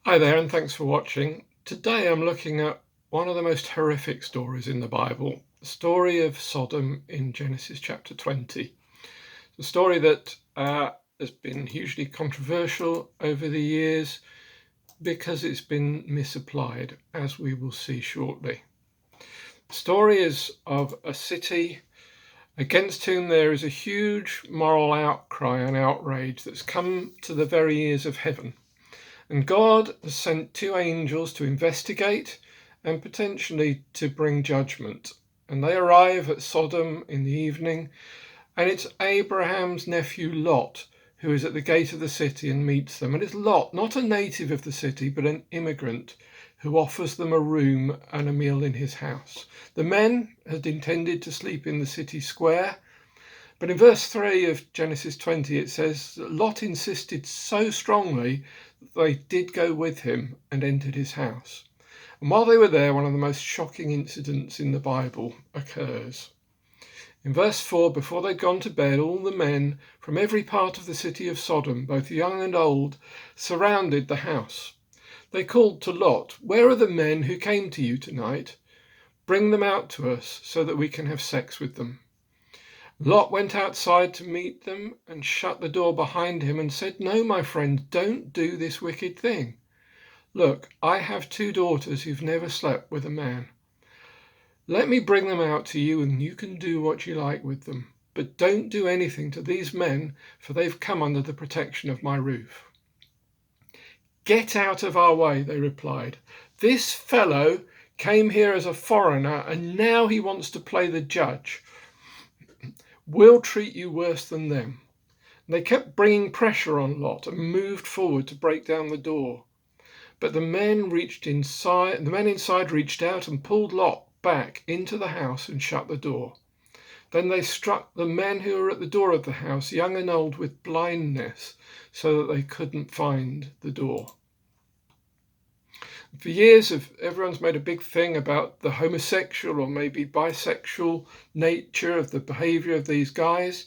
Hi there, and thanks for watching. Today I'm looking at one of the most horrific stories in the Bible, the story of Sodom in Genesis chapter 20. It's a story that has been hugely controversial over the years because it's been misapplied, as we will see shortly. The story is of a city against whom there is a huge moral outcry and outrage that's come to the very ears of heaven. And God has sent two angels to investigate and potentially to bring judgment. And they arrive at Sodom in the evening, and it's Abraham's nephew Lot who is at the gate of the city and meets them. And it's Lot, not a native of the city, but an immigrant, who offers them a room and a meal in his house. The men had intended to sleep in the city square, but in verse 3 of Genesis 20, it says that Lot insisted so strongly that they did go with him and entered his house. And while they were there, one of the most shocking incidents in the Bible occurs. In verse 4, before they'd gone to bed, all the men from every part of the city of Sodom, both young and old, surrounded the house. They called to Lot, "Where are the men who came to you tonight? Bring them out to us so that we can have sex with them." Lot went outside to meet them and shut the door behind him and said, "No, my friend, don't do this wicked thing. Look, I have two daughters who've never slept with a man. Let me bring them out to you and you can do what you like with them. But don't do anything to these men, for they've come under the protection of my roof." "Get out of our way," they replied. "This fellow came here as a foreigner and now he wants to play the judge. We'll treat you worse than them." They kept bringing pressure on Lot and moved forward to break down the door. But the men inside reached out and pulled Lot back into the house and shut the door. Then they struck the men who were at the door of the house, young and old, with blindness, so that they couldn't find the door. For years, everyone's made a big thing about the homosexual or maybe bisexual nature of the behavior of these guys.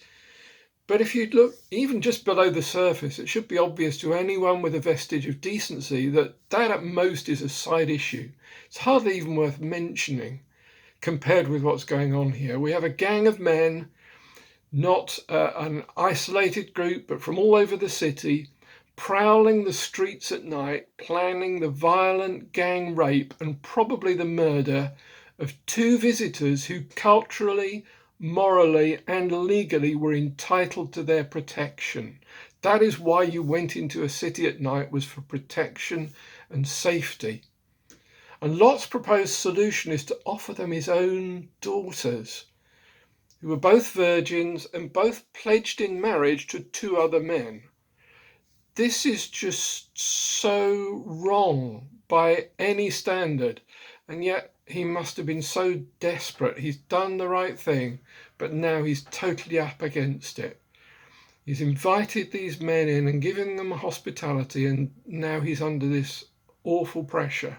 But if you look even just below the surface, it should be obvious to anyone with a vestige of decency that at most is a side issue. It's hardly even worth mentioning compared with what's going on here. We have a gang of men, not an isolated group, but from all over the city, prowling the streets at night, planning the violent gang rape and probably the murder of two visitors who culturally, morally and legally were entitled to their protection. That is why you went into a city at night, was for protection and safety. And Lot's proposed solution is to offer them his own daughters, who were both virgins and both pledged in marriage to two other men. This is just so wrong by any standard, and yet he must have been so desperate. He's done the right thing, but now he's totally up against it. He's invited these men in and given them hospitality, and now he's under this awful pressure.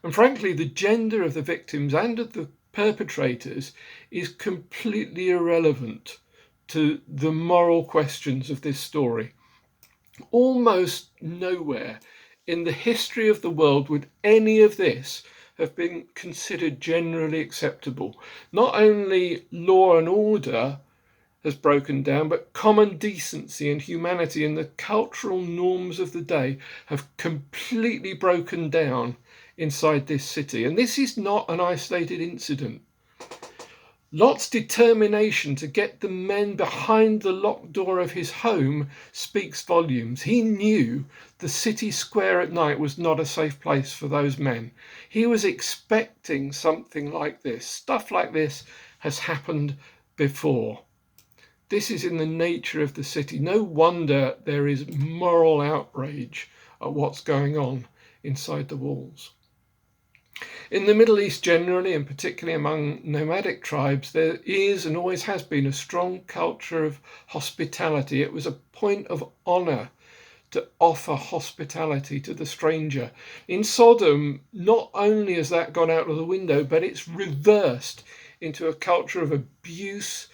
And frankly, the gender of the victims and of the perpetrators is completely irrelevant to the moral questions of this story. Almost nowhere in the history of the world would any of this have been considered generally acceptable. Not only law and order has broken down, but common decency and humanity and the cultural norms of the day have completely broken down inside this city. And this is not an isolated incident. Lot's determination to get the men behind the locked door of his home speaks volumes. He knew the city square at night was not a safe place for those men. He was expecting something like this. Stuff like this has happened before. This is in the nature of the city. No wonder there is moral outrage at what's going on inside the walls. In the Middle East generally, and particularly among nomadic tribes, there is and always has been a strong culture of hospitality. It was a point of honor to offer hospitality to the stranger. In Sodom, not only has that gone out of the window, but it's reversed into a culture of abuse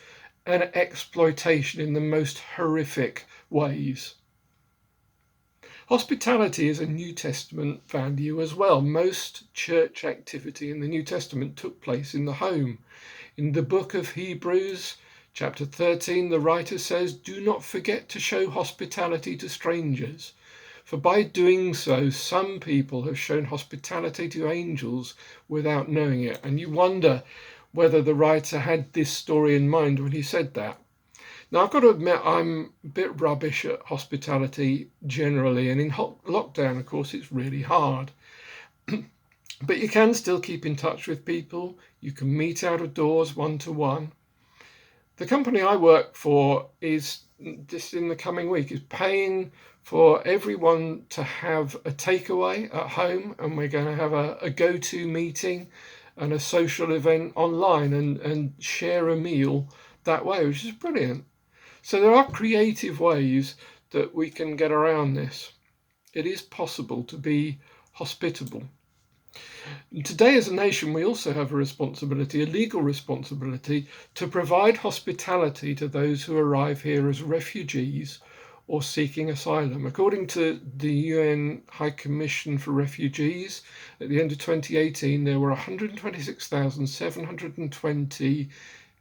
and exploitation in the most horrific ways. Hospitality is a New Testament value as well. Most church activity in the New Testament took place in the home. In the book of Hebrews, chapter 13, the writer says, "Do not forget to show hospitality to strangers, for by doing so, some people have shown hospitality to angels without knowing it." And you wonder whether the writer had this story in mind when he said that. Now, I've got to admit, I'm a bit rubbish at hospitality generally, and in lockdown, of course, it's really hard. But you can still keep in touch with people. You can meet out of doors one-to-one. The company I work for is, just in the coming week, is paying for everyone to have a takeaway at home, and we're going to have a go-to meeting and a social event online and share a meal that way, which is brilliant. So there are creative ways that we can get around this. It is possible to be hospitable. And today as a nation, we also have a responsibility, a legal responsibility, to provide hospitality to those who arrive here as refugees or seeking asylum. According to the UN High Commission for Refugees, at the end of 2018, there were 126,720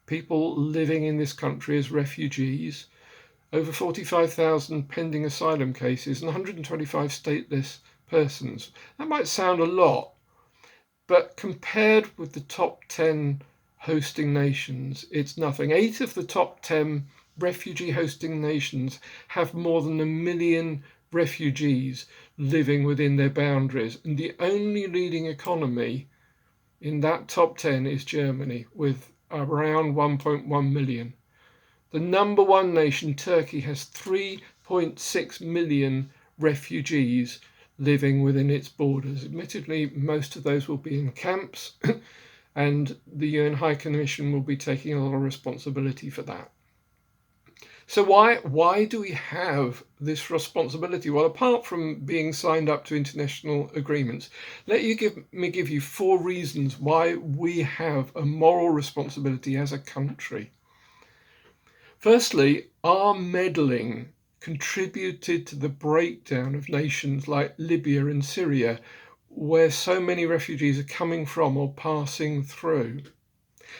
people living in this country as refugees, over 45,000 pending asylum cases, and 125 stateless persons. That might sound a lot, but compared with the top 10 hosting nations, it's nothing. 8 of the top 10 refugee hosting nations have more than 1 million refugees living within their boundaries, and the only leading economy in that top 10 is Germany, with around 1.1 million. The number one nation, Turkey, has 3.6 million refugees living within its borders. Admittedly, most of those will be in camps, and the UN High Commission will be taking a lot of responsibility for that. So why do we have this responsibility? Well, apart from being signed up to international agreements, let me give you 4 reasons why we have a moral responsibility as a country. Firstly, our meddling contributed to the breakdown of nations like Libya and Syria, where so many refugees are coming from or passing through.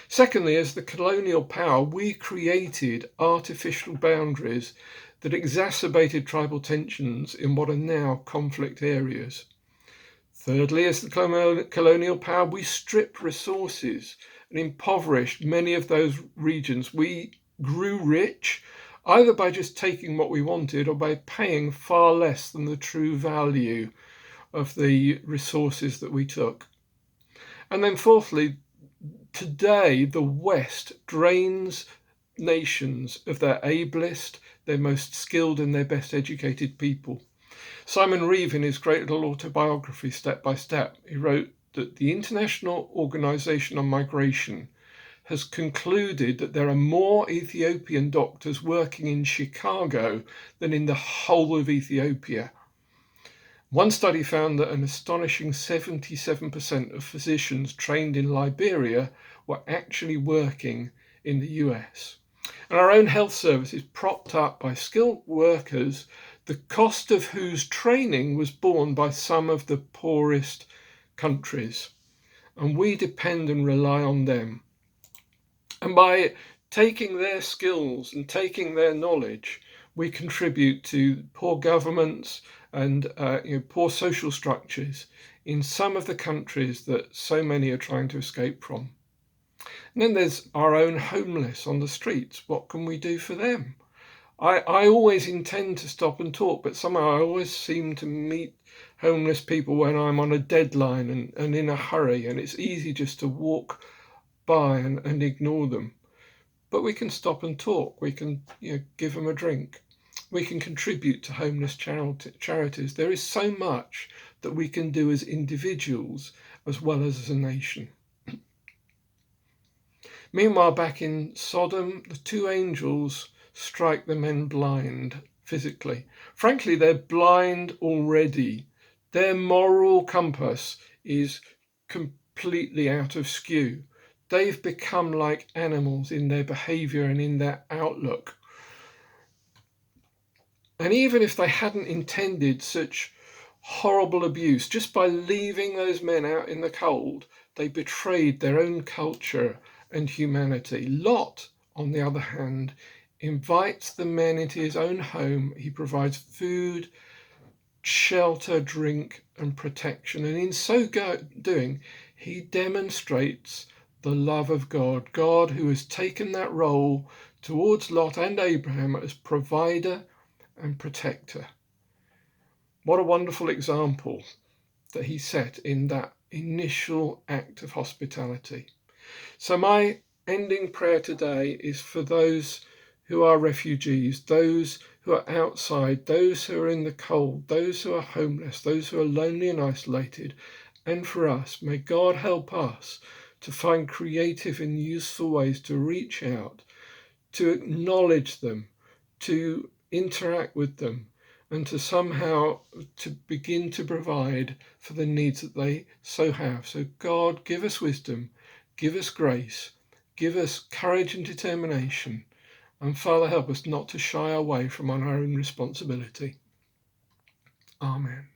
Secondly, as the colonial power, we created artificial boundaries that exacerbated tribal tensions in what are now conflict areas. Thirdly, as the colonial power, we stripped resources and impoverished many of those regions. We grew rich either by just taking what we wanted or by paying far less than the true value of the resources that we took. And then fourthly, today, the West drains nations of their ablest, their most skilled and their best educated people. Simon Reeve, in his great little autobiography, Step by Step, he wrote that the International Organization on Migration has concluded that there are more Ethiopian doctors working in Chicago than in the whole of Ethiopia. One study found that an astonishing 77% of physicians trained in Liberia were actually working in the US. And our own health service is propped up by skilled workers, the cost of whose training was borne by some of the poorest countries. And we depend and rely on them. And by taking their skills and taking their knowledge, we contribute to poor governments and poor social structures in some of the countries that so many are trying to escape from. And then there's our own homeless on the streets. What can we do for them? I always intend to stop and talk, but somehow I always seem to meet homeless people when I'm on a deadline and in a hurry, and it's easy just to walk by and ignore them. But we can stop and talk. We can give them a drink. We can contribute to homeless charities. There is so much that we can do as individuals as well as a nation. Meanwhile, back in Sodom, the 2 angels strike the men blind physically. Frankly, they're blind already. Their moral compass is completely out of skew. They've become like animals in their behavior and in their outlook. And even if they hadn't intended such horrible abuse, just by leaving those men out in the cold, they betrayed their own culture and humanity. Lot, on the other hand, invites the men into his own home. He provides food, shelter, drink, and protection. And in so doing, he demonstrates the love of God, God who has taken that role towards Lot and Abraham as provider and protector. What a wonderful example that he set in that initial act of hospitality. So my ending prayer today is for those who are refugees, those who are outside, those who are in the cold, those who are homeless, those who are lonely and isolated, and for us. May God help us to find creative and useful ways to reach out, to acknowledge them, to interact with them, and to somehow to begin to provide for the needs that they so have. So God, give us wisdom, give us grace, give us courage and determination, and Father, help us not to shy away from our own responsibility. Amen.